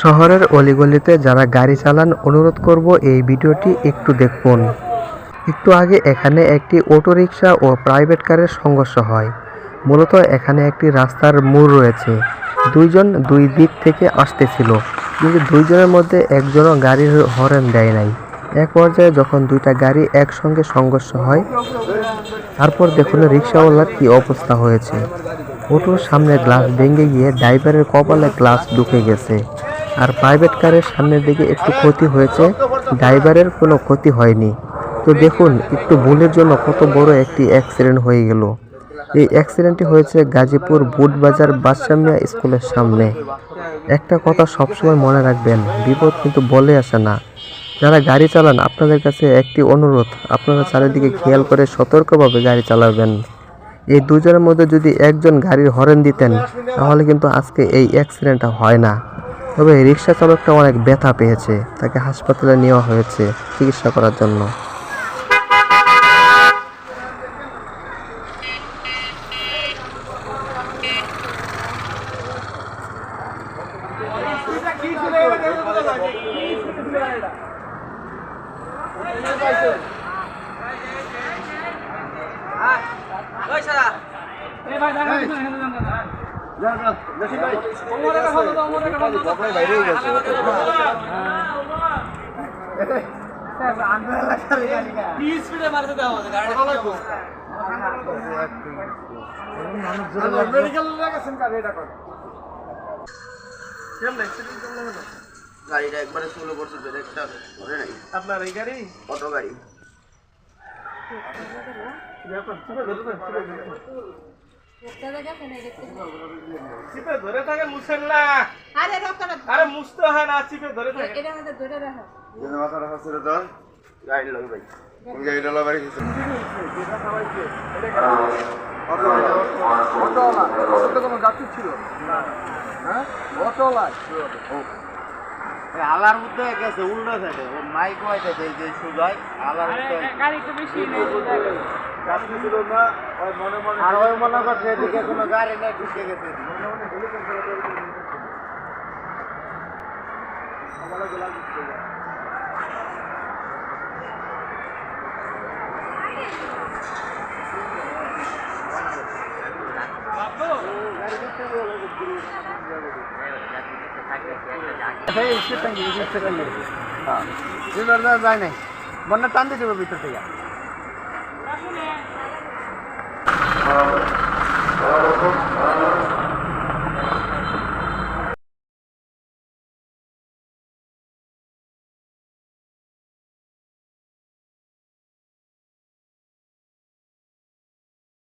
শহরের অলিগলিতে যারা গাড়ি চালান অনুরোধ করব এই ভিডিওটি একটু দেখুন। একটু আগে এখানে একটি অটোরিকশা ও প্রাইভেট কারের সংঘর্ষ হয়। মূলত এখানে একটি রাস্তার মোড় রয়েছে, দুইজন দুই দিক থেকে আসতেছিল, কিন্তু দুইজনের মধ্যে একজনও গাড়ির হর্ন দেয় নাই। এক পর্যায়ে যখন দুইটা গাড়ি একসঙ্গে সংঘর্ষ হয়, তারপর দেখুন রিকশাওয়ালার কি অবস্থা হয়েছে। অটোর সামনে গ্লাস ভেঙে গিয়ে ড্রাইভারের কপালে গ্লাস ঢুকে গেছে। আর প্রাইভেট কারের সামনের দিকে একটু ক্ষতি হয়েছে, ড্রাইভারের কোনো ক্ষতি হয়নি। তো দেখুন একটু ভুলের জন্য কত বড় একটি অ্যাক্সিডেন্ট হয়ে গেল। এই অ্যাক্সিডেন্টটি হয়েছে গাজীপুর বুটবাজার বাদশা মিয়া স্কুলের সামনে। একটা কথা সবসময় মনে রাখবেন, বিপদ কিন্তু বলে আসে না। যারা গাড়ি চালান আপনাদের কাছে একটি অনুরোধ, আপনারা চারিদিকে খেয়াল করে সতর্কভাবে গাড়ি চালাবেন। এই দুজনের মধ্যে যদি একজন গাড়ির হর্ন দিতেন তাহলে কিন্তু আজকে এই অ্যাক্সিডেন্টটা হয় না। তবে রিক্সা চালকটা অনেক ব্যথা পেয়েছে, তাকে হাসপাতালে নেওয়া হয়েছে চিকিৎসা করার জন্য। গাড়িটা একবারে চলে পড়ছে, ব্রেকটা ধরে নাই। আপনার এই গাড়ি অটো গাড়ি ধরে থাকে, মুছেন না। আরে মুছতে হয় না, চিপে ধরে থাকে। গাড়ি লাগে ভাই, গাড়িটা লাগে কিছু আলার মধ্যে গেছে উল্টো সাইডে, ওর মাইক হয়েছে যে সুজায় আলার আর ওই মনে করছে এদিকে কোনো গাড়ি নেই, ঢুকে গেছে। যায় নাই, বন্যা টান দিয়ে দেবো ভিতর থেকে।